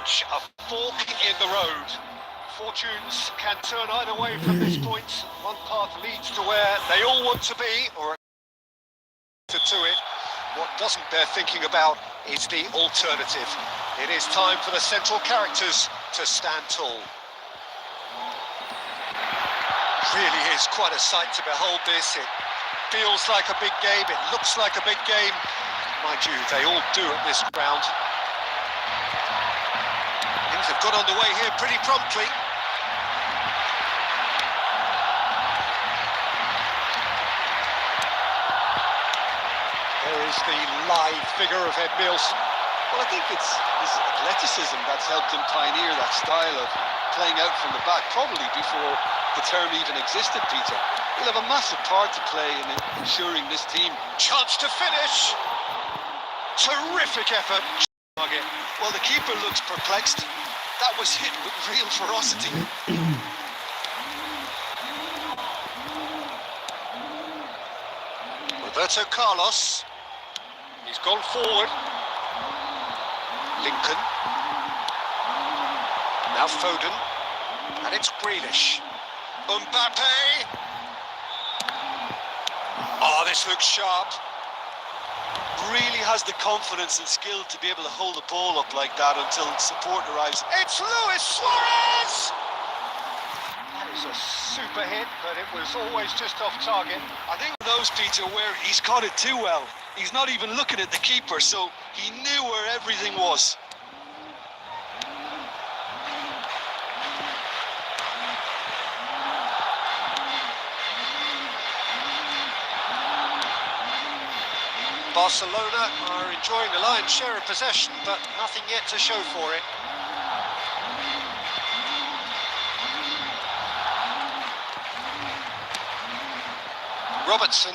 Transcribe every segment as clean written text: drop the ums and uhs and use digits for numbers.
reach a fork in the road. Fortunes can turn either way from this point. One path leads to where they all want to be, or to it. What doesn't bear thinking about is the alternative. It is time for the central characters to stand tall. Really is quite a sight to behold this. It feels like a big game, it looks like a big game. Mind you, they all do at this ground. Things have got underway here pretty promptly. There is the live figure of Ed Mills. Well, I think it's his athleticism that's helped him pioneer that style of playing out from the back, probably before the term even existed, Peter. He'll have a massive part to play in ensuring this team. Chance to finish. Terrific effort. Well, the keeper looks perplexed. That was hit with real ferocity. Roberto Carlos. He's gone forward. Lincoln. Now Foden. And it's Grealish. Mbappe. Oh, this looks sharp. Really has the confidence and skill to be able to hold the ball up like that until support arrives. It's Luis Suarez! That is a super hit, but it was always just off target. I think those, Peter, where he's caught it too well. He's not even looking at the keeper, so he knew where everything was. Barcelona are enjoying the lion's share of possession, but nothing yet to show for it. Robertson.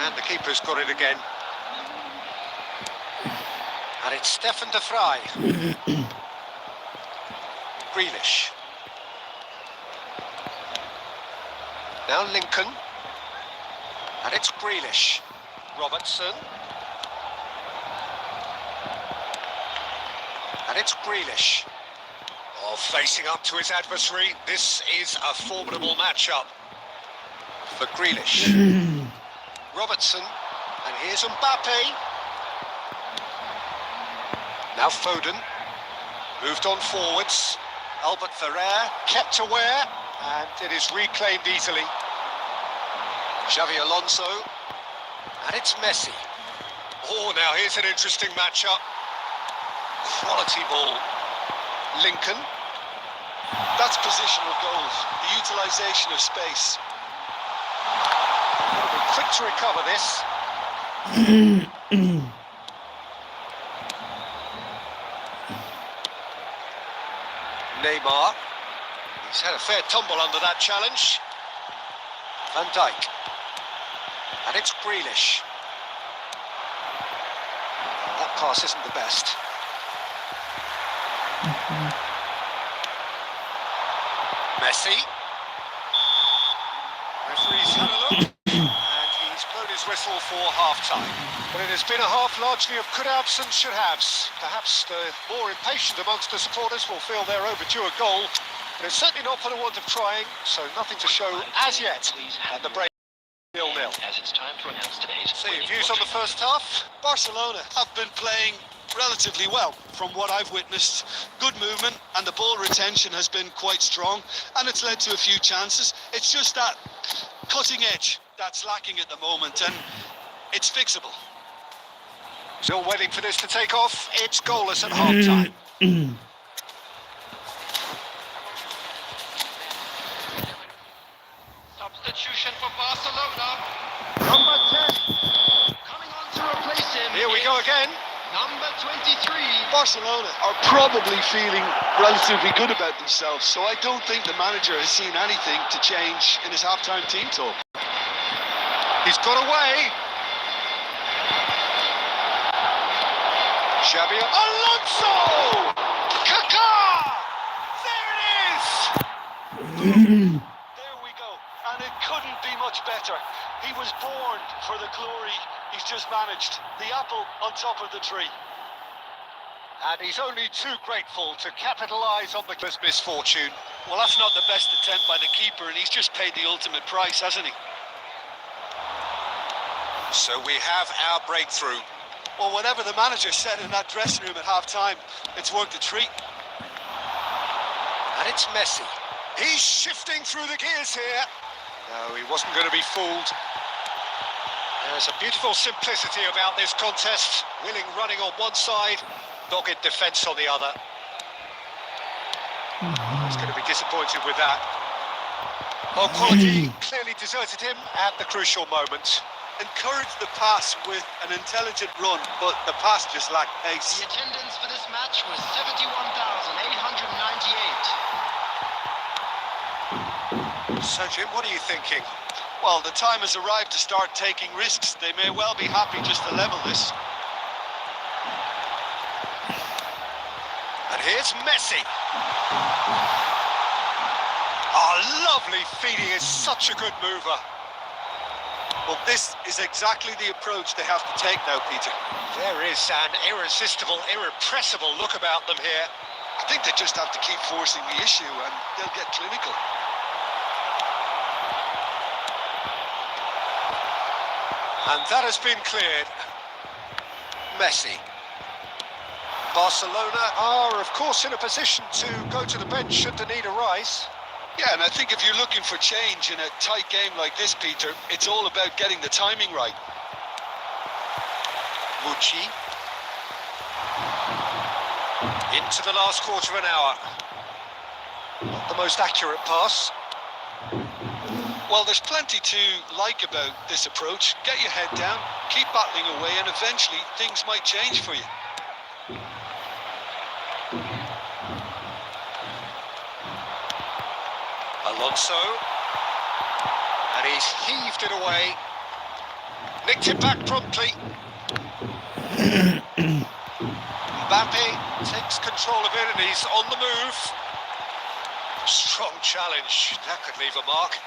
And the keeper's got it again. And it's Stefan de Vrij. Grealish. Now Lincoln. And it's Grealish. Robertson. And it's Grealish. Oh, facing up to his adversary. This is a formidable matchup for Grealish. Robertson. And here's Mbappe. Now Foden. Moved on forwards. Albert Ferrer kept aware. And it is reclaimed easily. Xavi Alonso. And it's Messi. Oh, now here's an interesting matchup. Quality ball. Lincoln. That's positional goals, the utilisation of space. Got to be quick to recover this. Neymar. He's had a fair tumble under that challenge. Van Dijk. And it's Grealish. That pass isn't the best. Messi. Referee's had a look. And he's blown his whistle for half-time. But it has been a half largely of could-haves and should-haves. Perhaps the more impatient amongst the supporters will feel they're overdue a goal. But it's certainly not for the want of trying, so nothing to show as yet at the break. 0-0. As it's time to announce today's Views on the first half? Barcelona have been playing relatively well from what I've witnessed. Good movement and the ball retention has been quite strong and it's led to a few chances. It's just that cutting edge that's lacking at the moment and it's fixable. Still waiting for this to take off. It's goalless at half-time. substitution for Barcelona. Number 10. Coming on to replace him. Here we go again. Number 23. Barcelona are probably feeling relatively good about themselves, so I don't think the manager has seen anything to change in his half-time team talk. He's got away. Xavi Alonso! Kaká! There it is! There we go, and it couldn't be much better. He was born for the glory he's just managed. The apple on top of the tree. And he's only too grateful to capitalise on the misfortune. Well, that's not the best attempt by the keeper, and he's just paid the ultimate price, hasn't he? So we have our breakthrough. Well, whatever the manager said in that dressing room at half-time, it's worked a treat. And it's Messi. He's shifting through the gears here. No, he wasn't going to be fooled. There's a beautiful simplicity about this contest. Willing running on one side, dogged defence on the other. He's going to be disappointed with that. Oh, quality clearly deserted him at the crucial moment. Encouraged the pass with an intelligent run, but the pass just lacked pace. The attendance for this match was 71,898. So, Jim, what are you thinking? Well, the time has arrived to start taking risks. They may well be happy just to level this. And here's Messi. Oh, lovely feeding, is such a good mover. Well, this is exactly the approach they have to take now, Peter. There is an irresistible, irrepressible look about them here. I think they just have to keep forcing the issue and they'll get clinical. And that has been cleared. Messi. Barcelona are, of course, in a position to go to the bench should the need arise. Yeah, and I think if you're looking for change in a tight game like this, Peter, it's all about getting the timing right. Mucci. Into the last quarter of an hour. Not the most accurate pass. Well, there's plenty to like about this approach. Get your head down, keep battling away, and eventually things might change for you. Alonso. And he's heaved it away. Nicked it back promptly. Mbappe takes control of it and he's on the move. Strong challenge. That could leave a mark.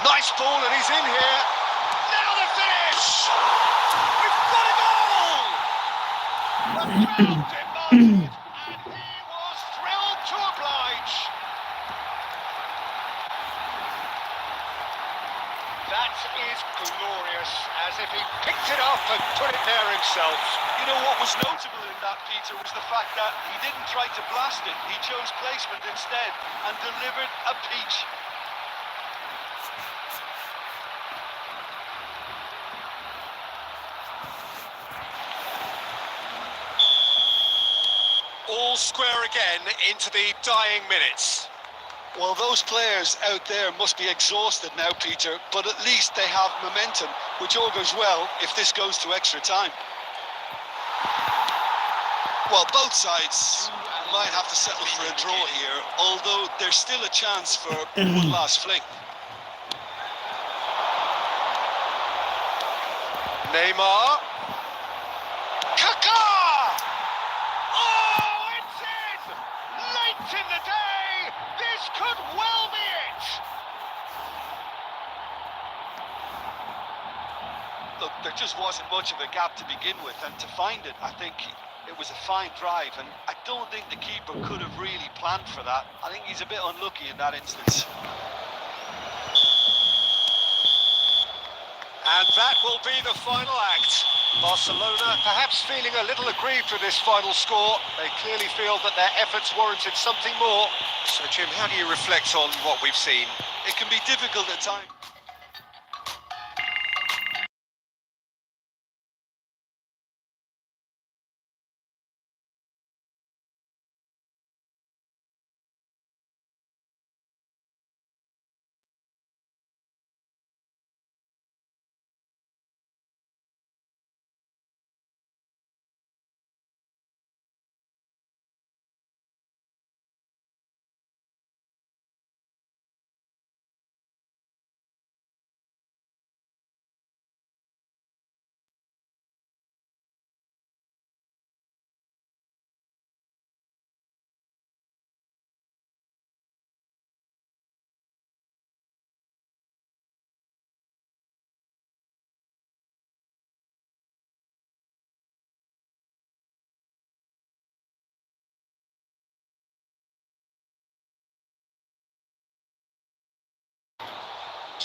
Nice ball and he's in here. Now the finish! We've got a goal! The crowd demanded, and he was thrilled to oblige. That is glorious, as if he picked it up and put it there himself. You know what was notable in that, Peter, was the fact that he didn't try to blast it. He chose placement instead and delivered a peach. All square again into the dying minutes. Well, those players out there must be exhausted now, Peter, but at least they have momentum, which augurs well if this goes to extra time. Well, both sides might have to settle for a draw here, although there's still a chance for one last fling. Neymar. Kaká! Oh, it's in! Late in the day! This could well be it! Look, there just wasn't much of a gap to begin with, and to find it, I think it was a fine drive, and I don't think the keeper could have really planned for that. I think he's a bit unlucky in that instance. And that will be the final act. Barcelona perhaps feeling a little aggrieved with this final score. They clearly feel that their efforts warranted something more. So, Jim, how do you reflect on what we've seen? It can be difficult at times.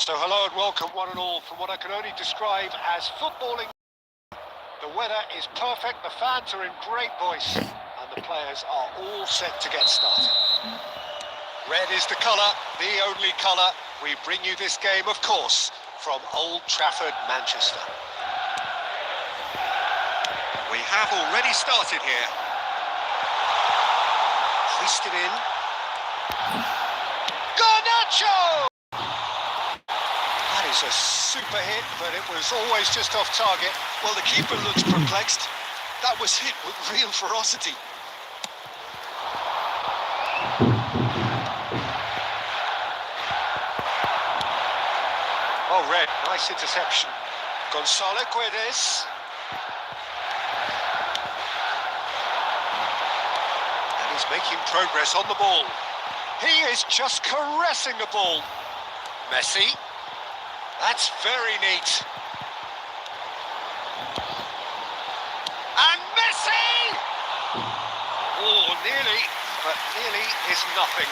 So hello and welcome one and all from what I can only describe as footballing. The weather is perfect, the fans are in great voice, and the players are all set to get started. Red is the colour, the only colour. We bring you this game, of course, from Old Trafford, Manchester. We have already started here. Hoisted in. Garnacho! That is a super hit, but it was always just off target. Well, the keeper looks perplexed. That was hit with real ferocity. Oh, Red, nice interception. Gonzalo Guedes. And he's making progress on the ball. He is just caressing the ball. Messi. That's very neat. And Messi! Oh, nearly, but nearly is nothing.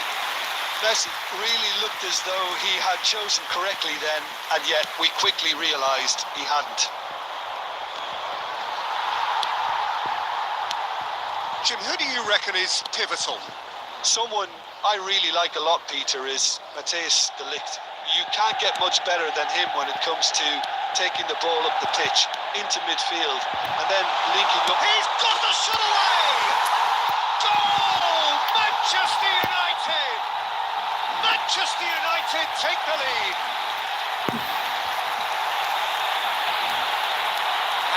Messi really looked as though he had chosen correctly then, and yet we quickly realised he hadn't. Jim, who do you reckon is pivotal? Someone I really like a lot, Peter, is Matthijs de Ligt. You can't get much better than him when it comes to taking the ball up the pitch into midfield and then linking up. He's got the shot away! Goal! Manchester United! Manchester United take the lead.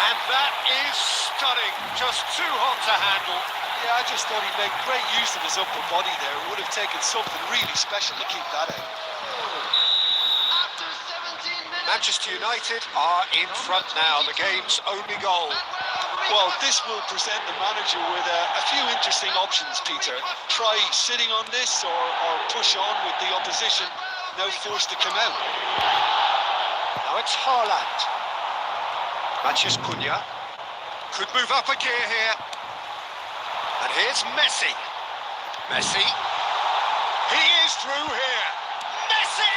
And that is stunning. Just too hot to handle. Yeah, I just thought he made great use of his upper body there. It would have taken something really special to keep that out. After 17 minutes. Manchester United are in front now. The game's only goal. Well, this will present the manager with a few interesting options, Peter. Try sitting on this or push on with the opposition now forced to come out. Now it's Haaland. Matheus Cunha could move up a gear here. And here's Messi. Messi. He is through here. Messi!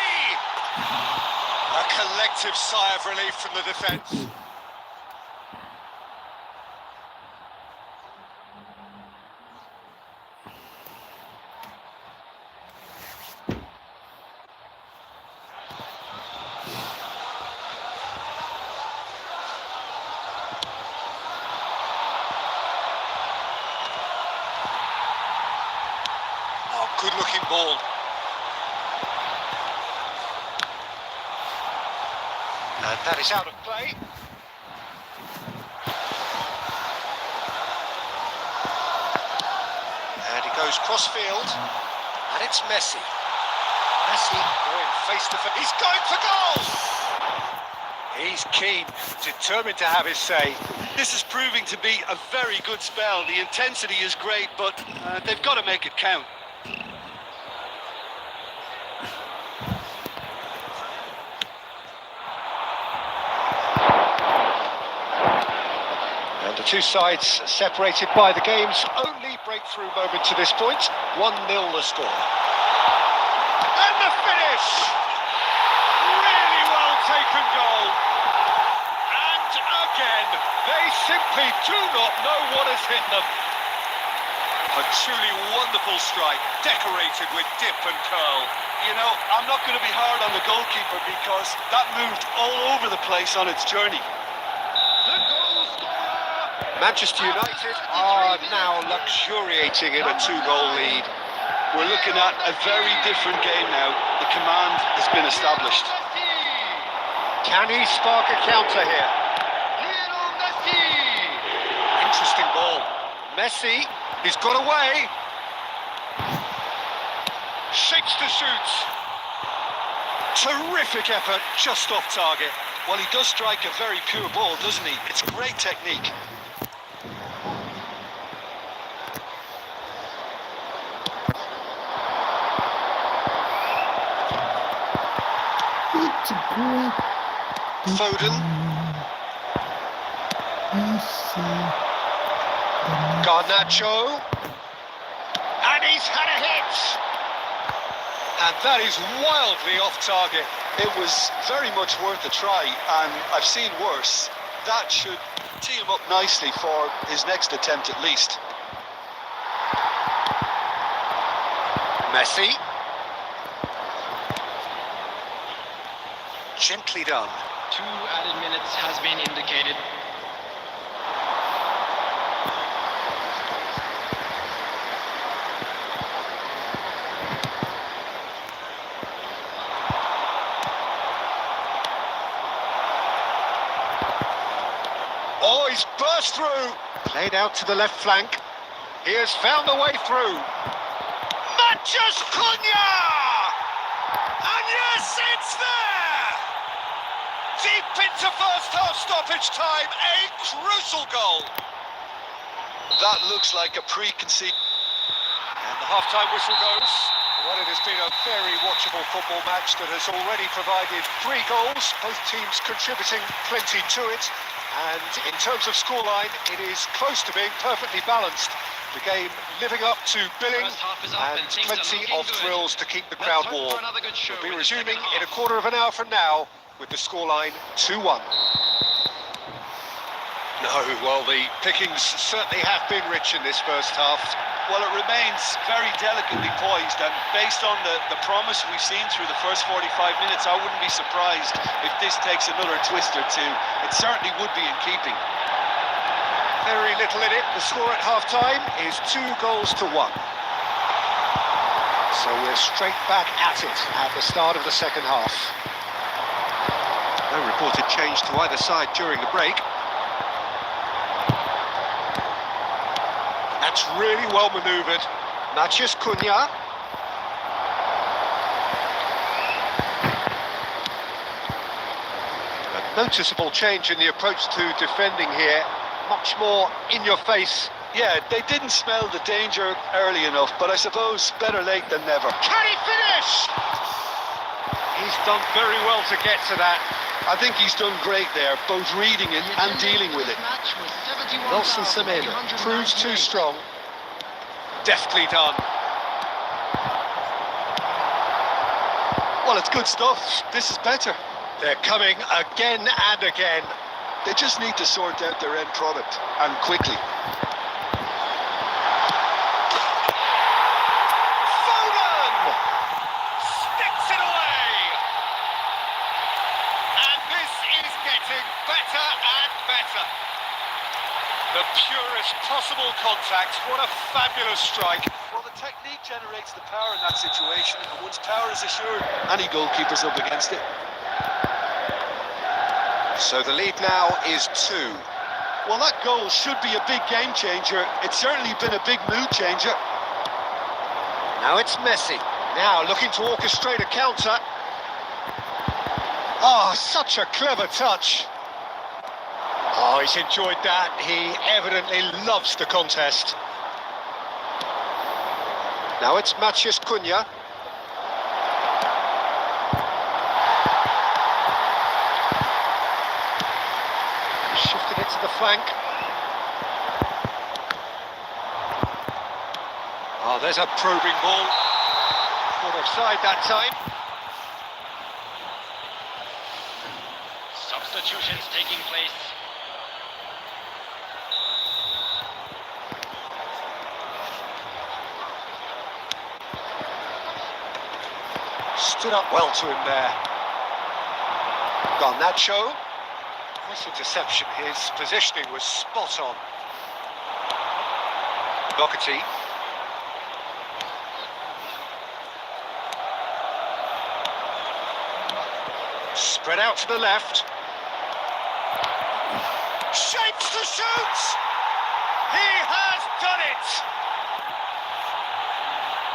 A collective sigh of relief from the defence. Good looking ball. And that is out of play. And he goes cross field. And it's Messi. Messi going face to face. He's going for goal! He's keen, determined to have his say. This is proving to be a very good spell. The intensity is great, but they've got to make it count. The two sides separated by the game's only breakthrough moment to this point. 1-0 the score. And the finish! Really well taken goal. And again, they simply do not know what has hit them. A truly wonderful strike, decorated with dip and curl. You know, I'm not going to be hard on the goalkeeper because that moved all over the place on its journey. Manchester United are now luxuriating in a 2-goal lead. We're looking at a very different game now. The command has been established. Can he spark a counter here? Interesting ball. Messi, he's got away. Shapes to shoot. Terrific effort, just off target. Well, he does strike a very pure ball, doesn't he? It's great technique. Foden. Garnacho. And he's had a hit. And that is wildly off target. It was very much worth a try, and I've seen worse. That should tee him up nicely for his next attempt at least. Messi. Gently done. 2 added minutes has been indicated. Oh, he's burst through. Played out to the left flank. He has found the way through. Matches Cunha! And yes, it's there! Deep into first half stoppage time, a crucial goal. That looks like a preconceived. And the half-time whistle goes. Well, it has been a very watchable football match that has already provided 3 goals, both teams contributing plenty to it. And in terms of scoreline, it is close to being perfectly balanced. The game living up to billing First half is up and and things plenty are looking of good. thrills to keep the Let's crowd hope for warm. another good show We'll be in the second resuming in a half. quarter of an hour from now with the scoreline 2-1. No, well, the pickings certainly have been rich in this first half. Well, it remains very delicately poised, and based on the promise we've seen through the first 45 minutes, I wouldn't be surprised if this takes another twist or two. It certainly would be in keeping. Very little in it. The score at half-time is 2-1. So we're straight back at it at the start of the second half. No reported change to either side during the break. That's really well manoeuvred. Matches Cunha. A noticeable change in the approach to defending here. Much more in your face. Yeah, they didn't smell the danger early enough, but I suppose better late than never. Can he finish? He's done very well to get to that. I think he's done great there, both reading it and dealing with it. Nelson Semedo proves too strong. Deftly done. Well, it's good stuff. This is better. They're coming again and again. They just need to sort out their end product, and quickly. Foden! Sticks it away! And this is getting better and better. The purest possible contact. What a fabulous strike. Well, the technique generates the power in that situation, and once power is assured, any goalkeeper's up against it. So the lead now is 2. Well, that goal should be a big game changer. It's certainly been a big mood changer. Now it's Messi. Now looking to orchestrate a counter. Oh, such a clever touch. Oh, he's enjoyed that. He evidently loves the contest. Now it's Mathias Cunha. Shifted it to the flank. Oh, there's a probing ball. Not offside that time. Substitutions taking place. Stood up well to him there. Garnacho. Nice interception. His positioning was spot on. Doherty. Spread out to the left. Shapes to shoot! He has done it!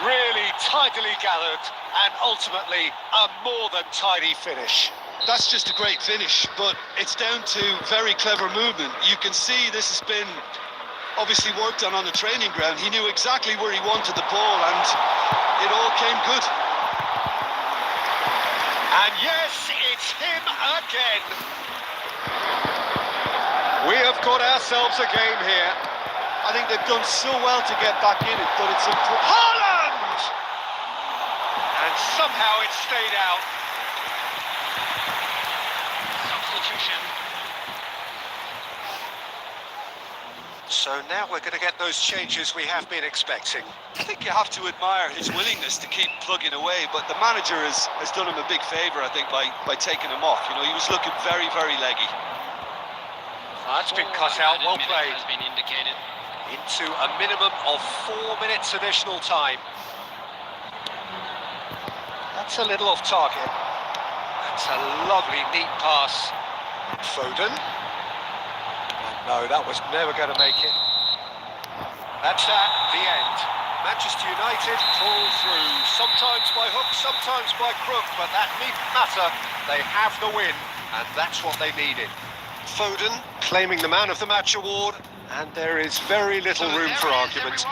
Really tidily gathered and ultimately a more than tidy finish. That's just a great finish, but it's down to very clever movement. You can see this has been obviously worked on the training ground. He knew exactly where he wanted the ball, and it all came good. And yes, it's him again. We have got ourselves a game here. I think they've done so well to get back in it, but it's important. Haaland! And And somehow it stayed out. Substitution. So now we're going to get those changes we have been expecting. I think you have to admire his willingness to keep plugging away, but the manager has done him a big favour, I think, by taking him off. You know, he was looking very, very leggy. That's been cut out, well Added minute played. has been indicated. Into a minimum of 4 minutes additional time. That's a little off target. That's a lovely, neat pass. Foden. No, that was never going to make it. That's at the end. Manchester United pull through, sometimes by hook, sometimes by crook, but that needn't matter. They have the win, and that's what they needed. Foden claiming the Man of the Match award, and there is very little room for argument.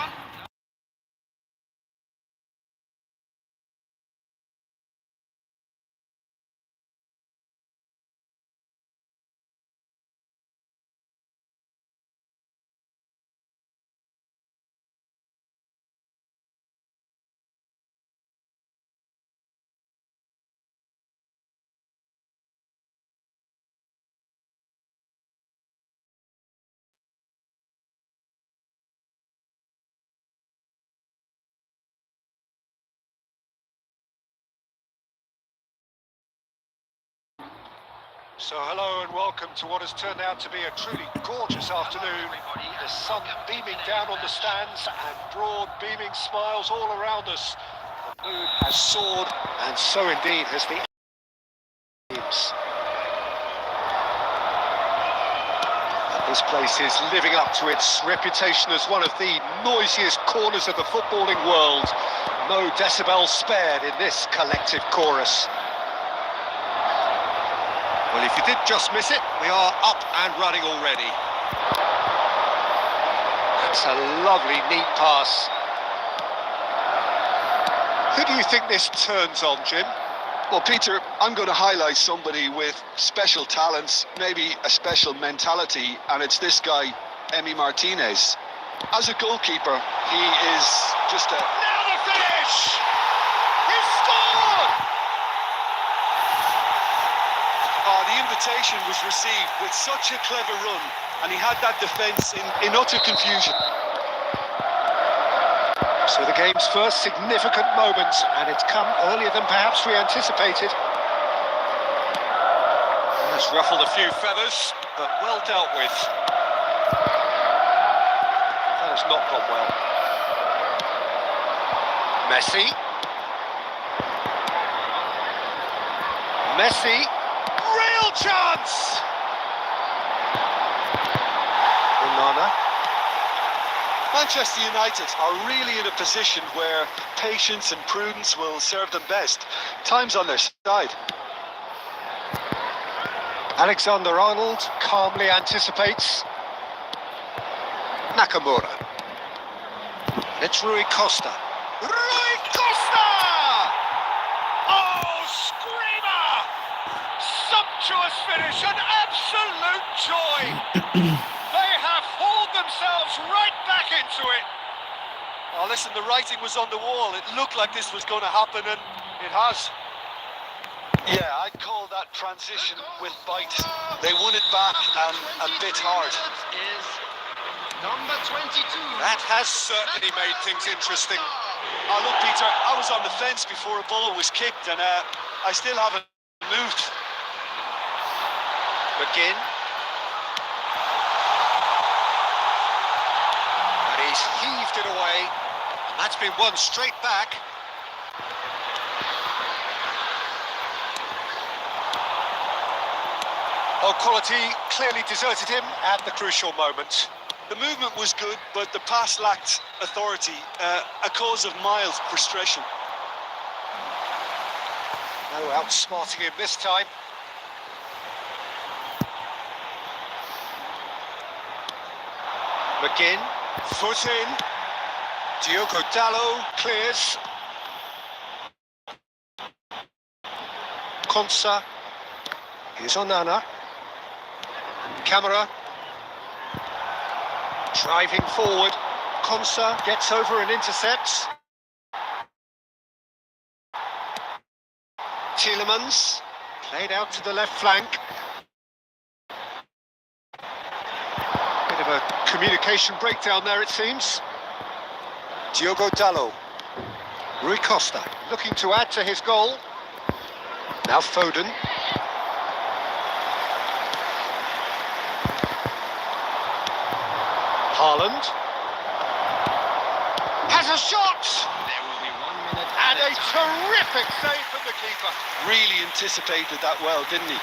So hello and welcome to what has turned out to be a truly gorgeous afternoon. The sun beaming down on the stands and broad beaming smiles all around us. The mood has soared, and so indeed has the teams. And this place is living up to its reputation as one of the noisiest corners of the footballing world. No decibels spared in this collective chorus. Well, if you did just miss it, we are up and running already. That's a lovely, neat pass. Who do you think this turns on, Jim? Well, Peter, I'm going to highlight somebody with special talents, maybe a special mentality, and it's this guy, Emi Martinez. As a goalkeeper, he is just a... Now the finish! He scored! The invitation was received with such a clever run, and he had that defence in utter confusion. So the game's first significant moment, and it's come earlier than perhaps we anticipated. That's ruffled a few feathers, but well dealt with. That has not gone well. Messi. Messi. Real chance! Onana. Manchester United are really in a position where patience and prudence will serve them best. Time's on their side. Alexander-Arnold calmly anticipates. Nakamura. It's Rui Costa. Rui Costa! Oh, screamer! Sumptuous finish, an absolute joy! They have hauled themselves right back into it. Oh, listen, the writing was on the wall. It looked like this was going to happen, and it has. Yeah, I'd call that transition with bite. They won it back and bit hard. Is number 22. That has certainly made things interesting. Oh, look, Peter, I was on the fence before a ball was kicked, and I still haven't moved. McGinn. And he's heaved it away. And that's been won straight back. Oh, quality clearly deserted him at the crucial moment. The movement was good, but the pass lacked authority, a cause of mild frustration. No outsmarting him this time. McGinn, foot in. Diogo Dalot clears. Konsa. Here's Onana. Camera. Driving forward. Konsa gets over and intercepts. Tielemans, played out to the left flank. Bit of a communication breakdown there, it seems. Diogo Dalot. Rui Costa, looking to add to his goal. Now Foden. Haaland. Has a shot! There will be 1 minute And a added time. terrific save from the keeper. Really anticipated that well, didn't he?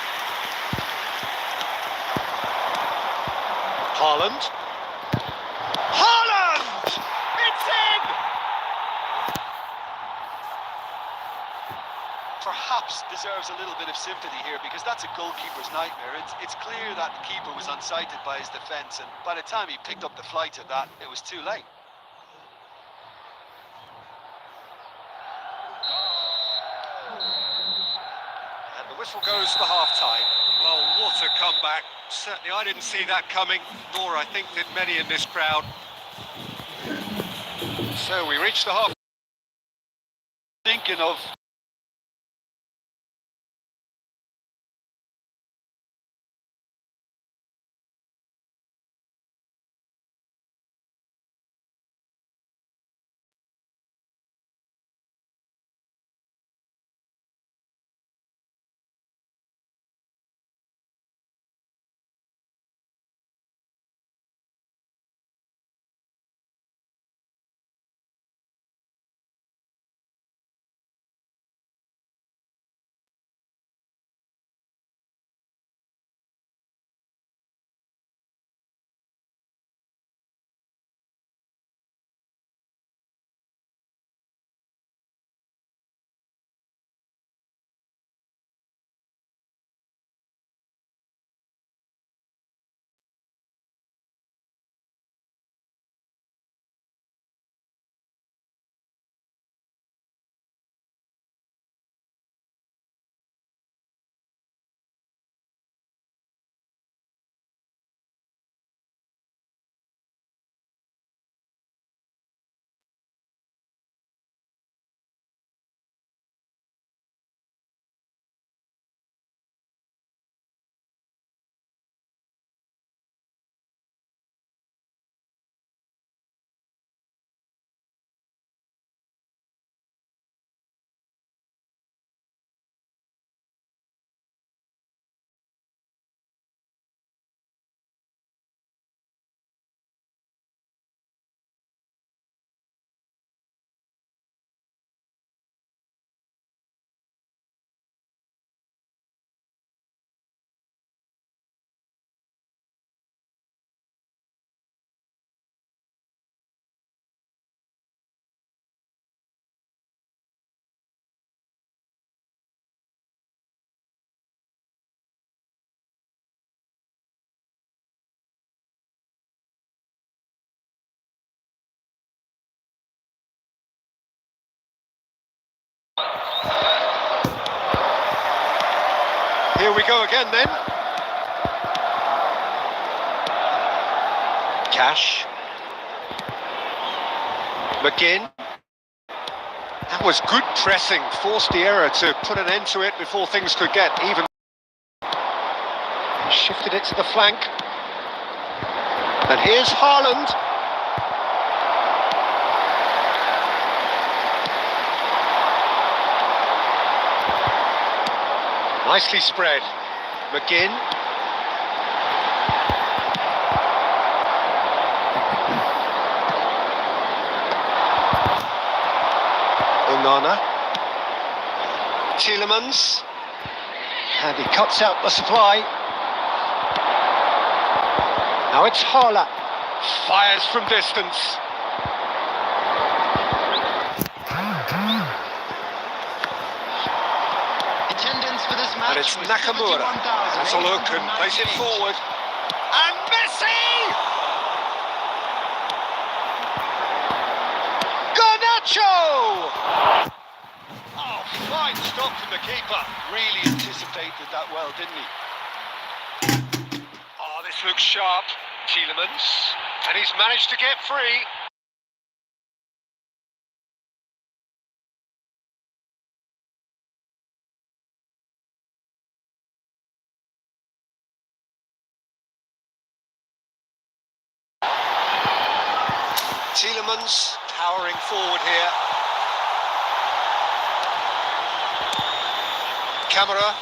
Haaland. Haaland! It's in! Perhaps deserves a little bit of sympathy here because that's a goalkeeper's nightmare. It's clear that the keeper was unsighted by his defence, and by the time he picked up the flight of that, it was too late. And the whistle goes for half-time. Well, what a comeback. Certainly I didn't see that coming, nor I think did many in this crowd. So we reach the half. Thinking of Here we go again then. Cash. McGinn. That was good pressing, forced the error to put an end to it before things could get even. Shifted it to the flank. And here's Haaland. Nicely spread. McGinn. Onana. Tielemans. And he cuts out the supply. Now it's Haaland. Fires from distance. Attendance for this match And it's was Nakamura. Has a look and plays it 71,898. forward. And Messi! Garnacho! Oh, fine stop from the keeper. really anticipated that well, didn't he? Oh, this looks sharp. Tielemans. And he's managed to get free. Tielemans powering forward here. Camera.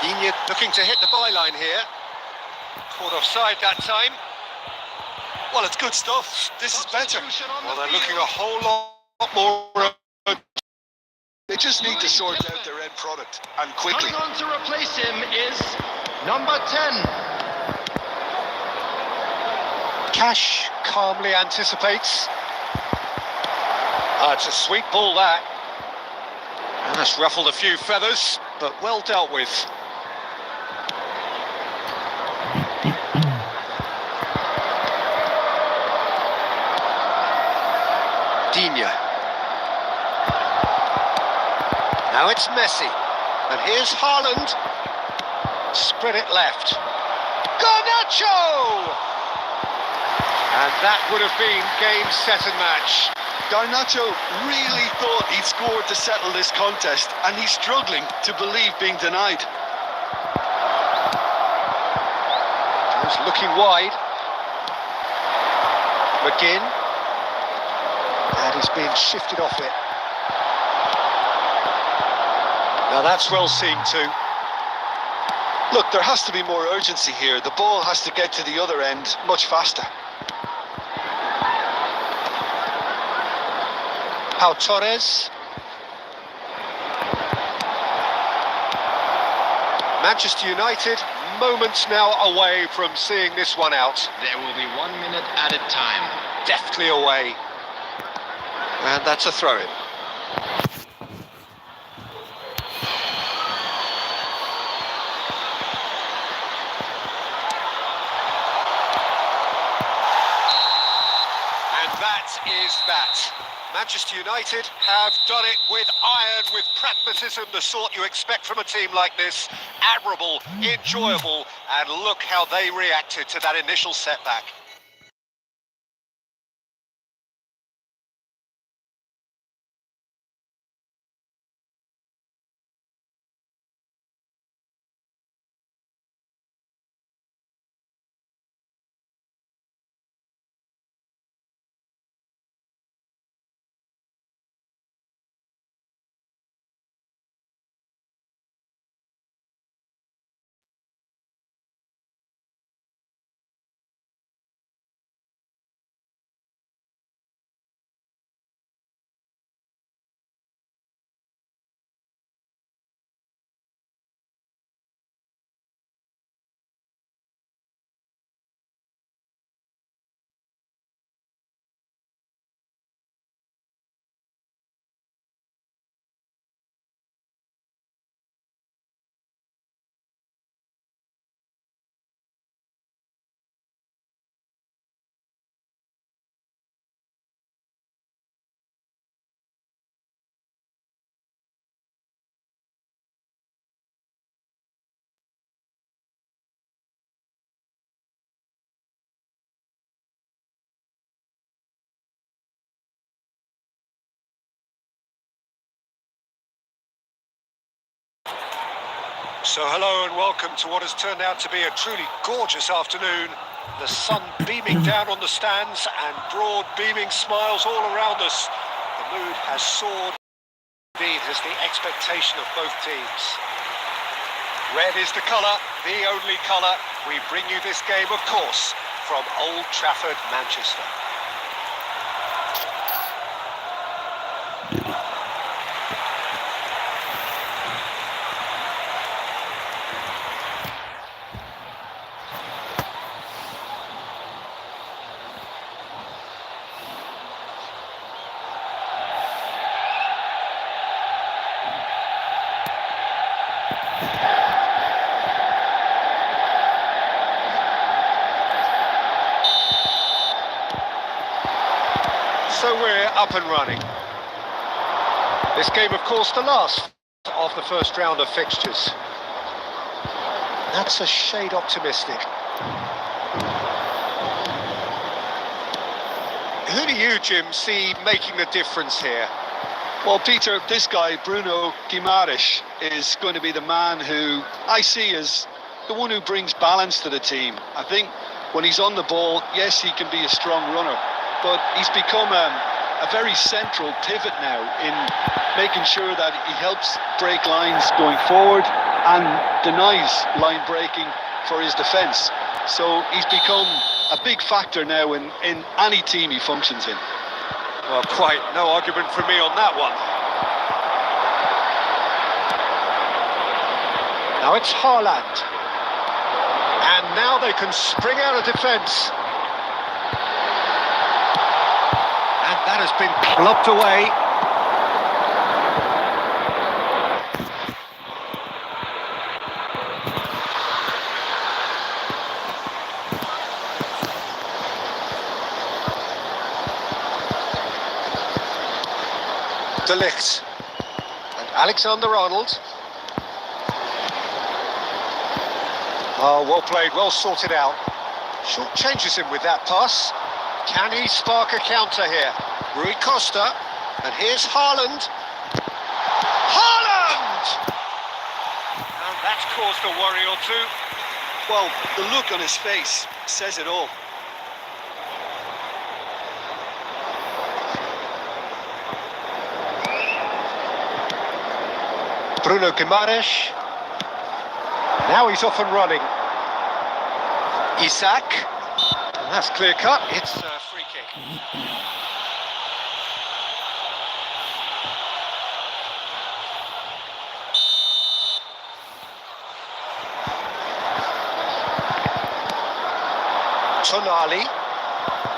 Digne looking to hit the byline here. Caught offside that time. Well, it's good stuff. This is better. Well, they're looking a whole lot more. They just need to sort out their end product, and quickly. Coming on to replace him is number 10. Cash calmly anticipates. It's a sweet ball, that. And that's ruffled a few feathers, but well dealt with. Digne. Now it's Messi. And here's Haaland. Spread it left. Garnacho! And that would have been game, set and match. Garnacho really thought he'd scored to settle this contest, and he's struggling to believe being denied. He's looking wide. McGinn. And he's being shifted off it. Now that's well seen too. Look, there has to be more urgency here. The ball has to get to the other end much faster. Pau Torres. Manchester United, moments now away from seeing this one out. There will be 1 minute added time. Deftly away. And that's a throw-in. Is that. Manchester United have done it with iron, with pragmatism, the sort you expect from a team like this. Admirable, enjoyable, and look how they reacted to that initial setback. So hello and welcome to what has turned out to be a truly gorgeous afternoon. The sun beaming down on the stands and broad beaming smiles all around us. The mood has soared, indeed has the expectation of both teams. Red is the colour, the only colour. We bring you this game, of course, from Old Trafford, Manchester. So we're up and running. This game, of course, the last of the first round of fixtures. That's a shade optimistic. Who do you, Jim, see making the difference here? Well, Peter, this guy, Bruno Guimaraes, is going to be the man who I see as the one who brings balance to the team. I think when he's on the ball, yes, he can be a strong runner, but he's become a very central pivot now in making sure that he helps break lines going forward and denies line breaking for his defence. So he's become a big factor now in any team he functions in. Well, quite no argument from me on that one. Now it's Haaland. And now they can spring out of defence. And that has been lobbed away. De Ligt and Alexander-Arnold. Oh, well played, well sorted out. Short changes him with that pass. Can he spark a counter here? Rui Costa, and here's Haaland. Haaland! And that's caused a worry or two. Well, the look on his face says it all. Bruno Guimaraes. Now he's off and running. Isak. And that's clear cut. It's a free kick. Tonali.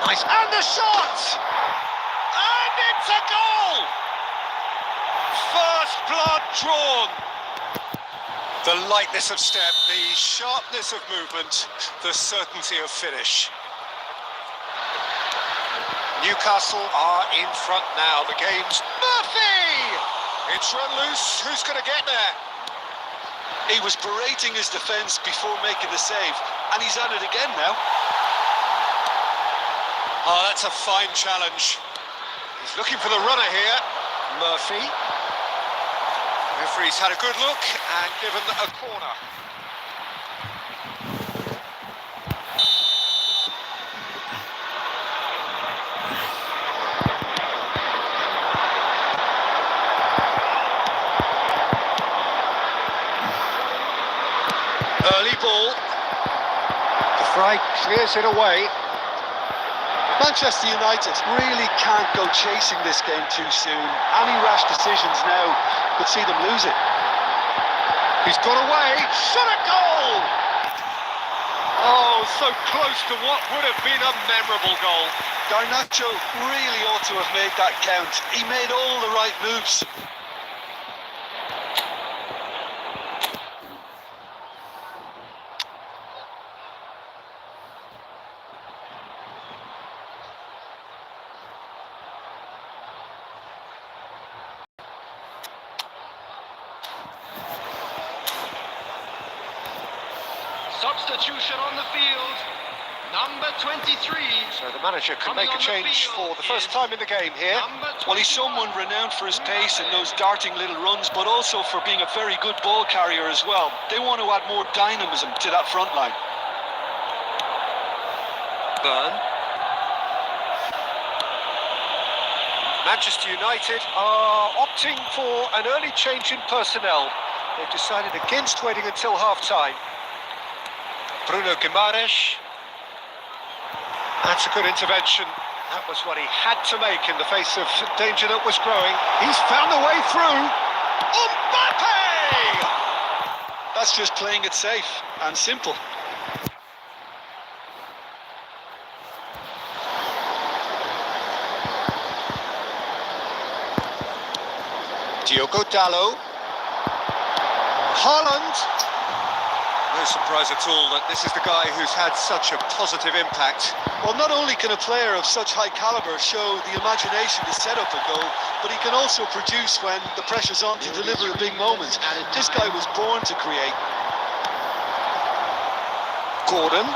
Nice. And the shot! And it's a goal! First blood drawn. The lightness of step, the sharpness of movement, the certainty of finish. Newcastle are in front now. The game's Murphy! It's run loose. Who's going to get there? He was berating his defence before making the save, and he's at it again now. Oh, that's a fine challenge. He's looking for the runner here. Murphy. Referee's had a good look and given a corner. Early ball. De Vrij clears it away. Manchester United really can't go chasing this game too soon. Any rash decisions now could see them lose it. He's got away. Shot a goal! Oh, so close to what would have been a memorable goal. Garnacho really ought to have made that count. He made all the right moves. Substitution on the field, number 23. So the manager can make a change for the first time in the game here. Well, he's someone renowned for his pace and those darting little runs, but also for being a very good ball carrier as well. They want to add more dynamism to that front line. Burn. Manchester United are opting for an early change in personnel. They've decided against waiting until half-time. Bruno Guimaraes. That's a good intervention. That was what he had to make in the face of danger that was growing. He's found a way through. Mbappe! That's just playing it safe and simple. Diogo Dalot. Haaland. No surprise at all that this is the guy who's had such a positive impact. Well, not only can a player of such high calibre show the imagination to set up a goal, but he can also produce when the pressure's on to deliver a big moment. This guy was born to create. Gordon.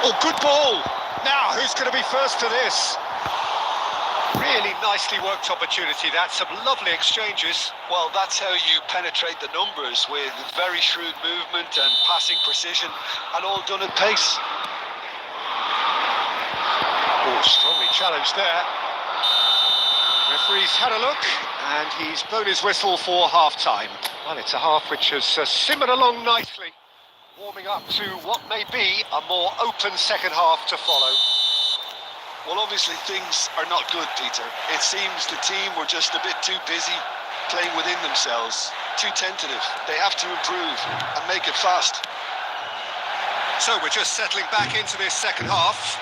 Oh, good ball. Now, who's going to be first to this? really nicely worked opportunity. That's some lovely exchanges. Well, that's how you penetrate the numbers, with very shrewd movement and passing precision, and all done at pace. Oh, strongly challenged there. Referee's had a look, and he's blown his whistle for half-time. Well, it's a half which has simmered along nicely, warming up to what may be a more open second half to follow. Well, obviously things are not good, Peter. It seems the team were just a bit too busy playing within themselves, too tentative. They have to improve and make it fast. So we're just settling back into this second half.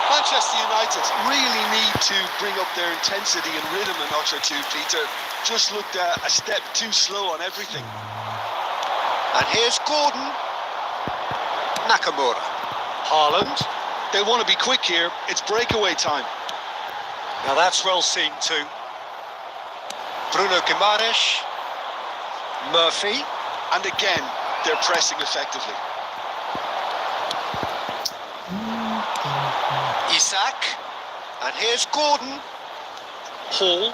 Manchester United really need to bring up their intensity and rhythm a notch or two, Peter. Just looked a step too slow on everything. And here's Gordon. Nakamura. Haaland. They want to be quick here. It's breakaway time. Now that's well seen too. Bruno Guimaraes. Murphy. And again, they're pressing effectively. Isak. And here's Gordon. Hall.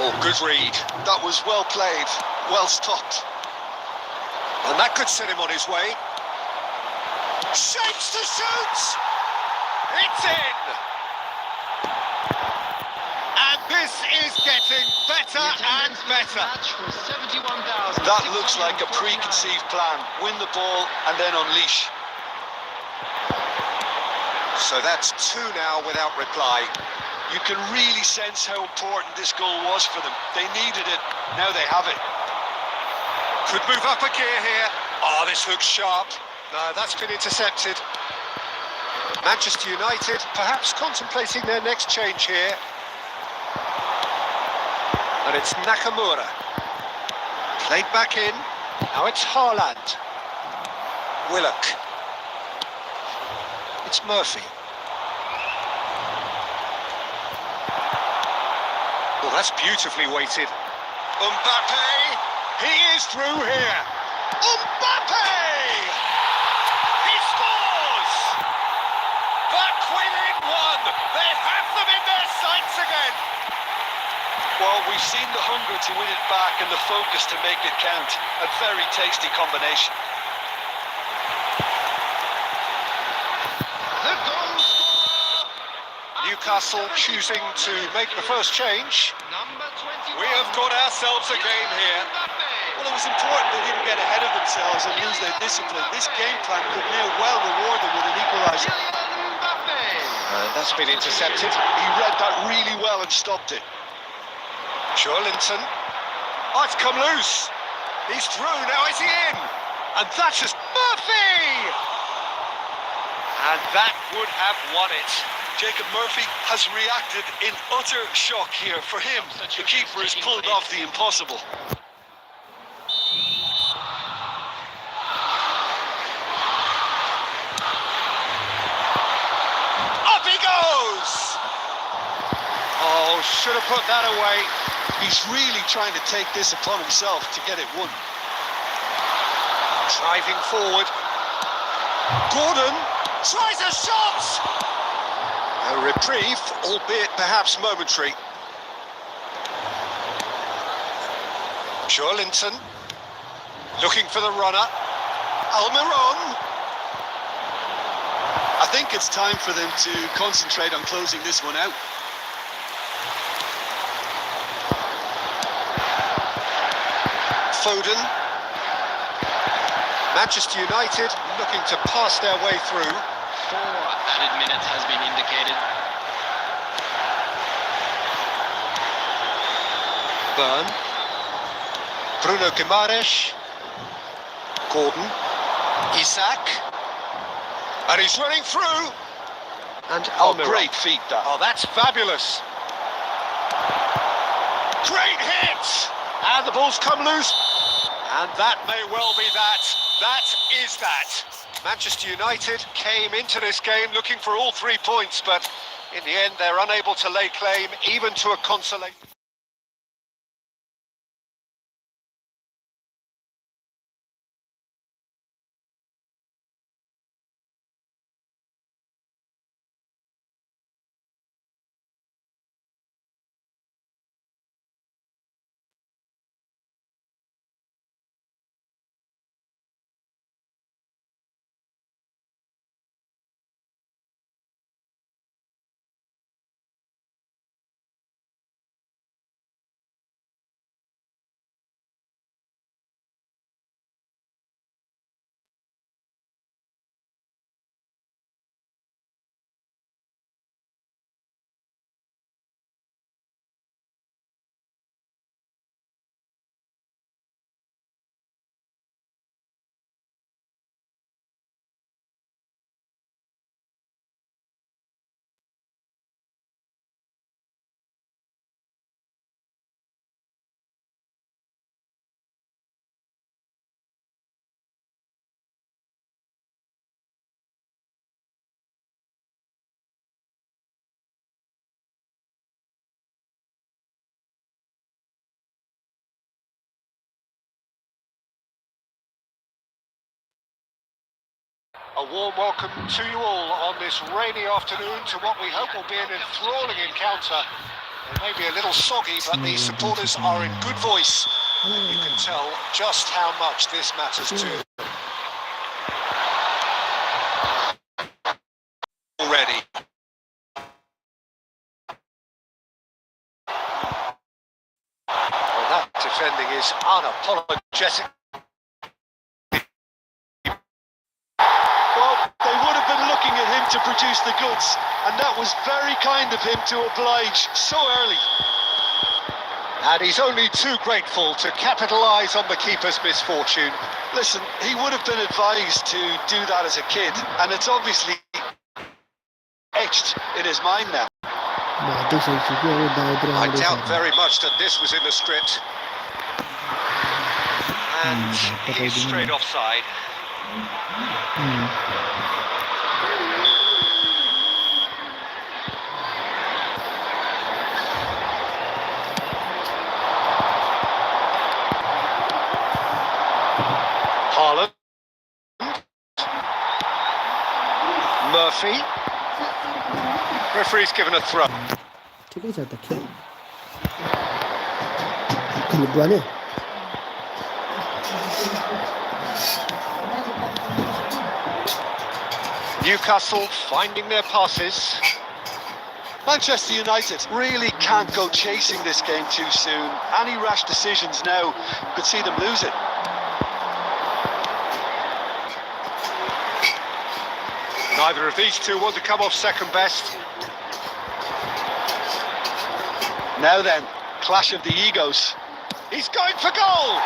Oh, good read. That was well played, well stopped. And that could set him on his way. Shapes to shoot! It's in! And this is getting better and better. That looks like a preconceived plan. Win the ball and then unleash. So that's two now without reply. You can really sense how important this goal was for them. They needed it, now they have it. Could move up a gear here. Oh, this looks sharp. No, that's been intercepted. Manchester United perhaps contemplating their next change here. And it's Nakamura. Played back in. Now it's Haaland. Willock. It's Murphy. Oh, that's beautifully weighted. Mbappe! He is through here. Mbappe! He scores! Back within one. They have them in their sights again. Well, we've seen the hunger to win it back and the focus to make it count. A very tasty combination. The goal scorer. Newcastle choosing to make the first change. Number 21. We have got ourselves a game here. Well, it was important they didn't get ahead of themselves and lose their discipline. This game plan could now well reward them with an equaliser. And that's been intercepted. He read that really well and stopped it. Linton. Oh, it's come loose. He's through. Now is he in? And that's just Murphy! And that would have won it. Jacob Murphy has reacted in utter shock here. For him, the keeper has pulled off the impossible. Up he goes! Oh, should have put that away. He's really trying to take this upon himself to get it won. Driving forward. Gordon tries a shot! A reprieve, albeit perhaps momentary. Linton looking for the runner. Almiron. I think it's time for them to concentrate on closing this one out. Foden. Manchester United looking to pass their way through. 4 added minutes has been indicated. Burn. Bruno Guimaraes. Gordon. Isak. And he's running through. And Almiron. Great feat, that. Oh, that's fabulous. Great hit! And the ball's come loose. And that may well be that. That is that. Manchester United came into this game looking for all 3 points, but in the end, they're unable to lay claim even to a consolation. A warm welcome to you all on this rainy afternoon to what we hope will be an enthralling encounter. It may be a little soggy, but the supporters are in good voice. And you can tell just how much this matters to them. Already. Well, that defending is unapologetic. They would have been looking at him to produce the goods, and that was very kind of him to oblige so early. And he's only too grateful to capitalise on the keeper's misfortune. Listen, he would have been advised to do that as a kid, and it's obviously etched in his mind now. I doubt very much that this was in the script. And he's straight offside. Haaland. Murphy. Referee's given a throw. Newcastle finding their passes. Manchester United really can't go chasing this game too soon. Any rash decisions now could see them lose it. Neither of these two want to come off second best. Now then, clash of the egos. He's going for goal!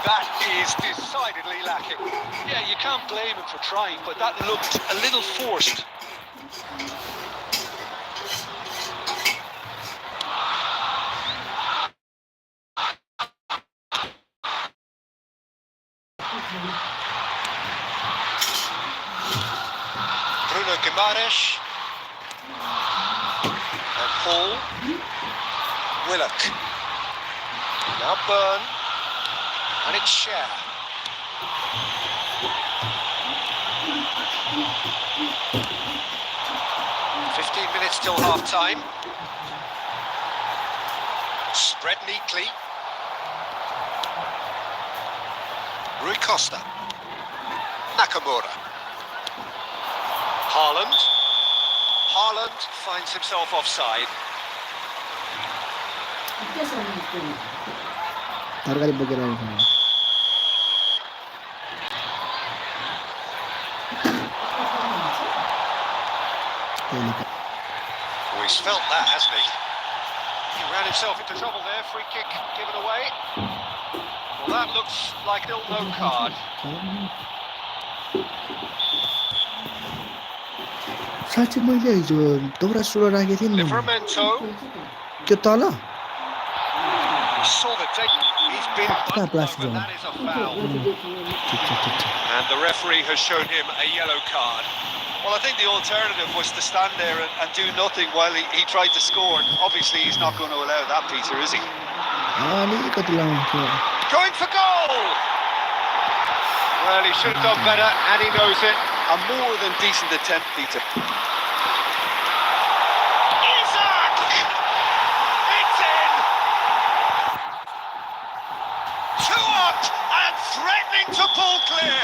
That is decidedly lacking. Yeah, you can't blame him for trying, but that looked a little forced. Bruno Guimaraes and Paul Willock. Now Burn, and it's Cher. Minutes till half time. Spread neatly. Rui Costa. Nakamura. Haaland. Haaland finds himself offside. Oh, he's felt that, hasn't he? He ran himself into trouble there. Free kick given away. Well, that looks like an no card. Livramento. He saw the take. He's been bumped over. That is a foul. And the referee has shown him a yellow card. Well, I think the alternative was to stand there and do nothing while he tried to score. And obviously, he's not going to allow that, Peter, is he? Going for goal! Well, he should have done better, and he knows it. A more than decent attempt, Peter. Isaac! It's in! 2 up and threatening to pull clear.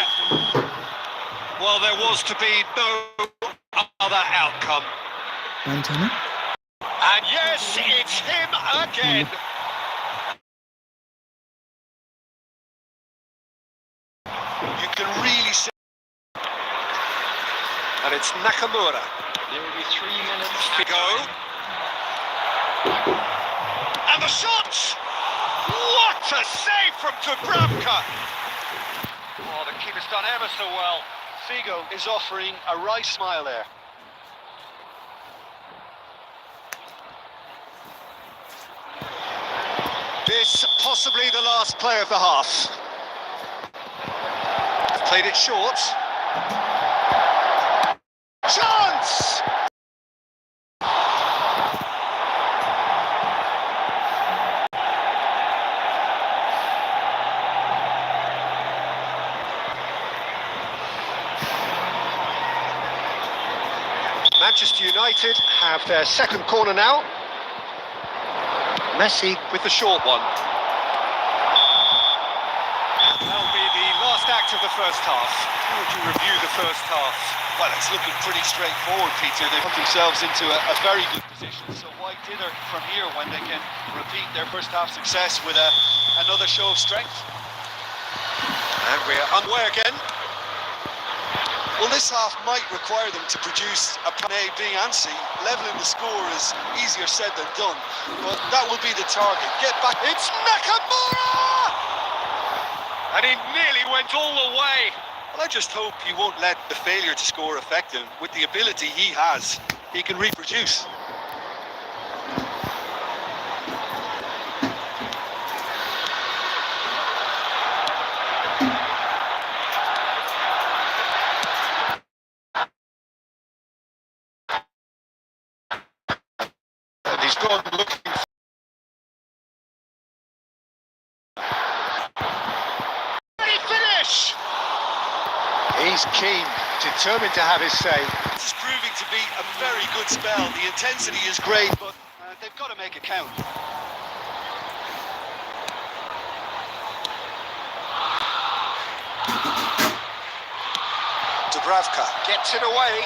Well, there was to be no other outcome. And yes, it's him again. You can really see. And it's Nakamura. There will be 3 minutes to go. And the shot! What a save from Dubravka! Oh, the keeper's done ever so well. Figo is offering a wry smile there. This possibly the last play of the half. Played it short. Chance! Manchester United have their second corner now. Messi with the short one. And that'll be the last act of the first half. How would you review the first half? Well, it's looking pretty straightforward, Peter. They put themselves into a very good position. So why dither from here when they can repeat their first half success with another show of strength? And we're underway again. Well, this half might require them to produce a plan A, B and C. Levelling the score is easier said than done, but that will be the target. Get back. It's Nakamura! And he nearly went all the way. Well, I just hope he won't let the failure to score affect him. With the ability he has, he can reproduce. And he's gone looking. Ready finish! He's keen, determined to have his say. This is proving to be a very good spell. The intensity is great, but they've got to make it count. Dubravka gets it away.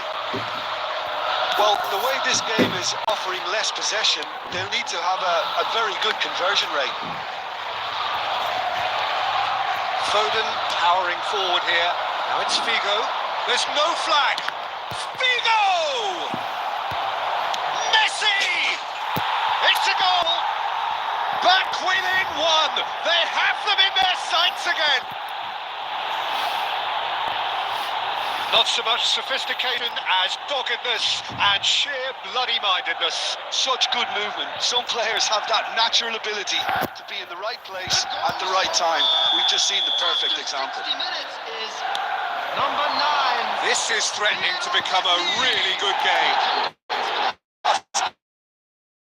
Well, the way this game is offering less possession, they'll need to have a very good conversion rate. Foden powering forward here. Now it's Figo. There's no flag. Figo! Messi! It's a goal! Back within one. They have them in their sights again. Not so much sophistication as doggedness and sheer bloody-mindedness. Such good movement. Some players have that natural ability to be in the right place at the right time. We've just seen the perfect example. 60 minutes is number 9. This is threatening to become a really good game.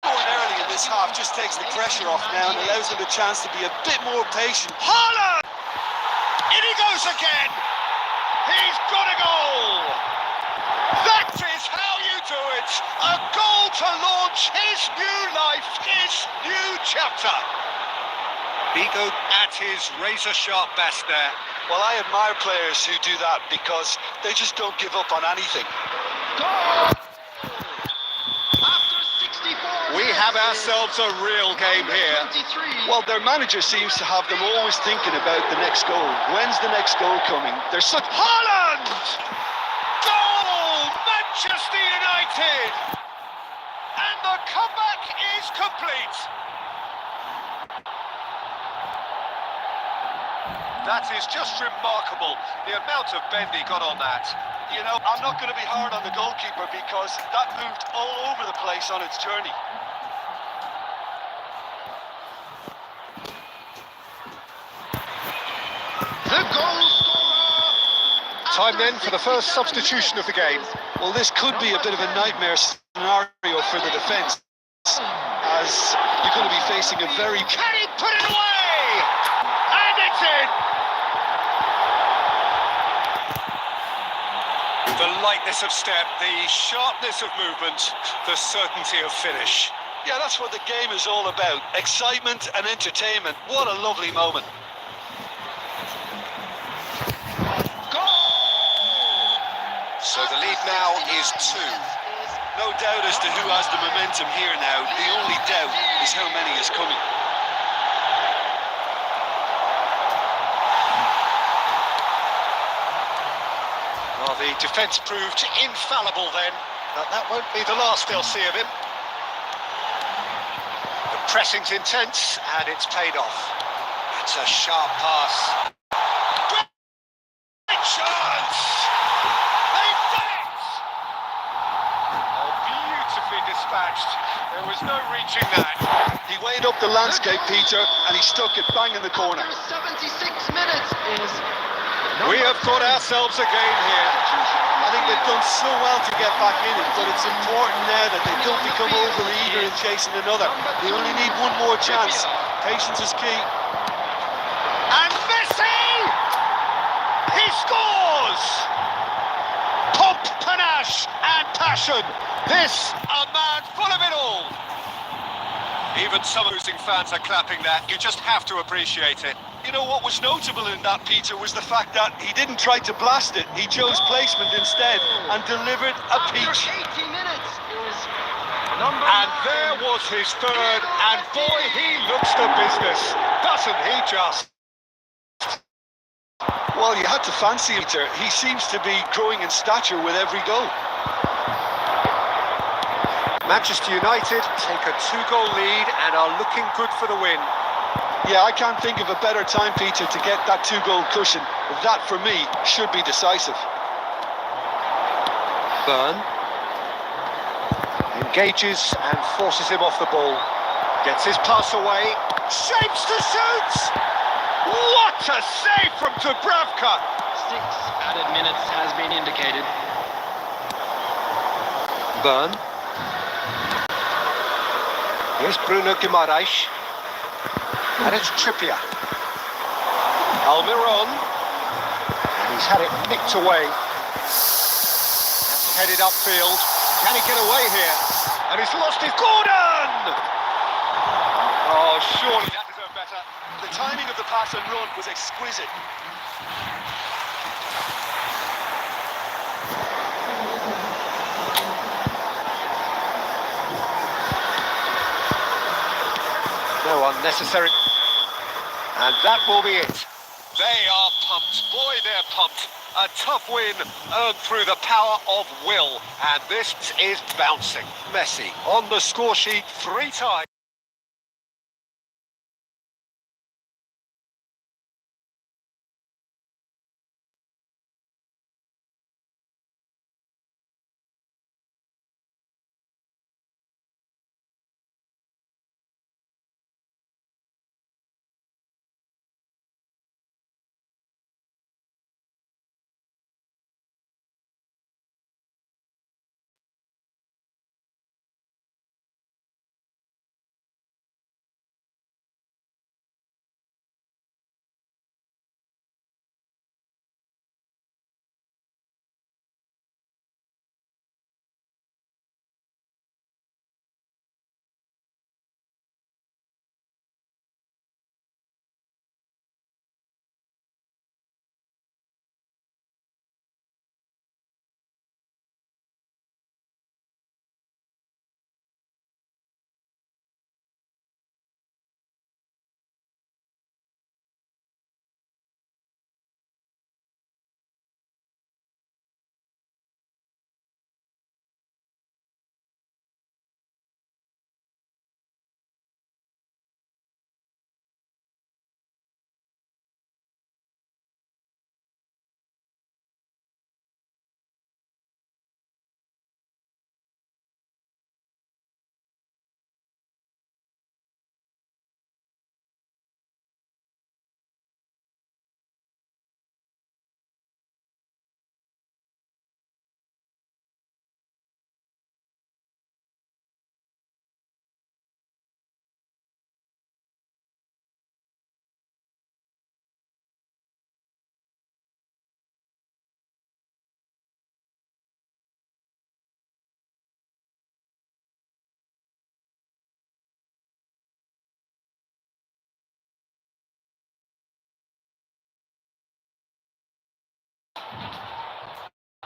Going early in this half just takes the pressure off now and allows them a chance to be a bit more patient. Haaland! In he goes again! He's got a goal! That is how you do it! A goal to launch his new life, his new chapter! Figo at his razor-sharp best there. Well, I admire players who do that because they just don't give up on anything. Goal! After 64 We have ourselves a real game here. 23. Well, their manager seems to have them always thinking about the next goal. When's the next goal coming? They're such... Haaland! Goal! Manchester United! And the comeback is complete. That is just remarkable, the amount of bend he got on that. You know, I'm not going to be hard on the goalkeeper because that moved all over the place on its journey. The goal scorer. Time then for the first substitution of the game. Well, this could be a bit of a nightmare scenario for the defence, as you're going to be facing a very... Can he put it away? And it's in! The lightness of step, the sharpness of movement, the certainty of finish. Yeah, that's what the game is all about. Excitement and entertainment. What a lovely moment. So the lead now is 2. No doubt as to who has the momentum here now. The only doubt is how many is coming. Well, the defence proved infallible then, but that won't be the last they'll see of him. The pressing's intense, and it's paid off. It's a sharp pass. Great chance! They've done it! Oh, beautifully dispatched. There was no reaching that. He weighed up the landscape, Peter, and he stuck it bang in the corner. After 76 minutes is We have got ourselves a game here. I think they've done so well to get back in it, but it's important now that they don't become over-eager in chasing another. They only need one more chance. Patience is key. And Messi! He scores! Pomp, panache and passion. This, a man full of it all. Even some losing fans are clapping that. You just have to appreciate it. You know what was notable in that, Peter, was the fact that he didn't try to blast it. He chose placement instead and delivered a peach. After 80 minutes is And there was his third, and boy, he looks the business, doesn't he just? Well, you had to fancy him, Peter. He seems to be growing in stature with every goal. Manchester United take a 2-goal lead and are looking good for the win. Yeah, I can't think of a better time, Peter, to get that 2-goal cushion. That, for me, should be decisive. Byrne engages and forces him off the ball. Gets his pass away. Shapes to shoot! What a save from Dubravka! 6 added minutes has been indicated. Byrne. Here's Bruno Guimaraes. And it's Trippier. Almiron. And he's had it nicked away. That's headed upfield. Can he get away here? And he's lost his Gordon! Oh, surely that deserved better. The timing of the pass and run was exquisite. No unnecessary. And that will be it. They are pumped. Boy, they're pumped. A tough win earned through the power of will. And this is bouncing. Messi on the score sheet 3 times.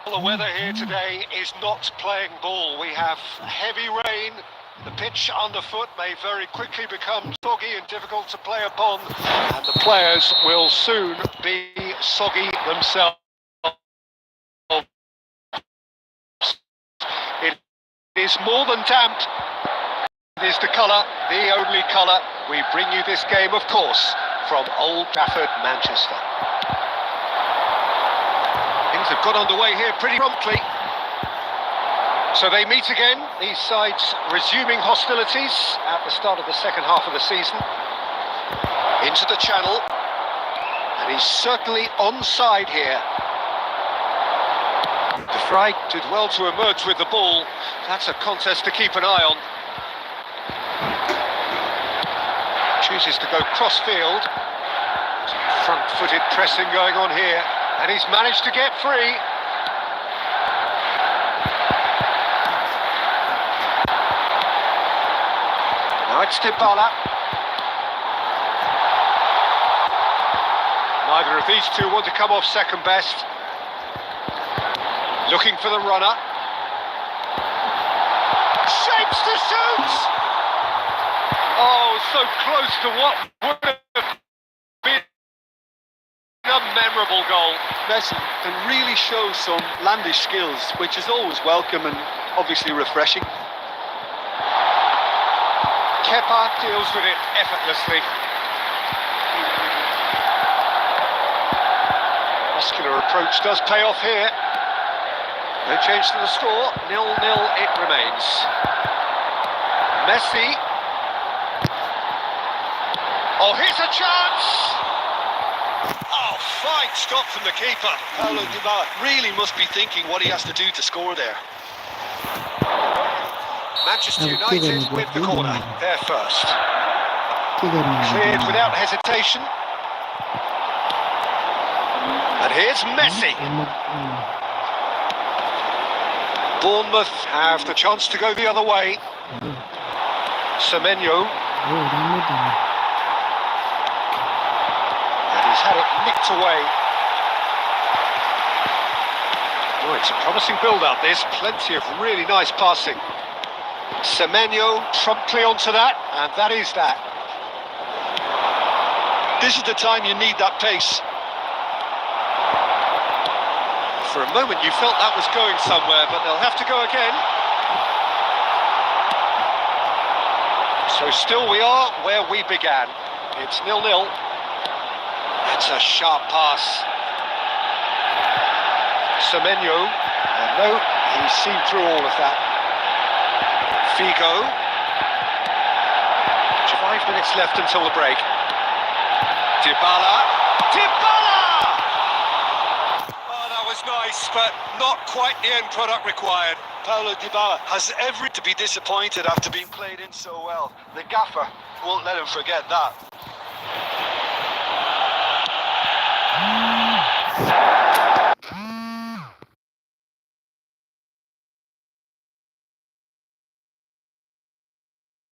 The weather here today is not playing ball. We have heavy rain. The pitch underfoot may very quickly become soggy and difficult to play upon. And the players will soon be soggy themselves. It is more than damp. It is the colour, the only colour. We bring you this game, of course, from Old Trafford, Manchester. Things have got underway here pretty promptly. So they meet again, these sides resuming hostilities at the start of the second half of the season. Into the channel, and he's certainly onside here. De Vrij did well to emerge with the ball. That's a contest to keep an eye on. Chooses to go cross-field. Front-footed pressing going on here. And he's managed to get free. Now it's Dybala. Neither of these two want to come off second best. Looking for the runner. Shapes to shoot! Oh, so close to what would have been a memorable goal. Messi can really show some landish skills, which is always welcome and obviously refreshing. Kepa deals with it effortlessly. Muscular approach does pay off here. No change to the score, 0-0 it remains. Messi. Oh, here's a chance! Oh, fine stop from the keeper. Paulo Dybala really must be thinking what he has to do to score there. Manchester United with the corner, they're first. Cleared without hesitation. And here's Messi. Bournemouth have the chance to go the other way. Semenyo. And he's had it nicked away. Oh, it's a promising build-up, this. Plenty of really nice passing. Semenyo promptly onto that, and that is that. This is the time you need that pace. For a moment you felt that was going somewhere, but they'll have to go again. So still we are where we began. It's 0-0. That's a sharp pass. Semenyo. No, he's seen through all of that. Figo. 5 minutes left until the break. Dybala. Dybala! Oh, that was nice, but not quite the end product required. Paulo Dybala has every to be disappointed after being played in so well. The gaffer won't let him forget that.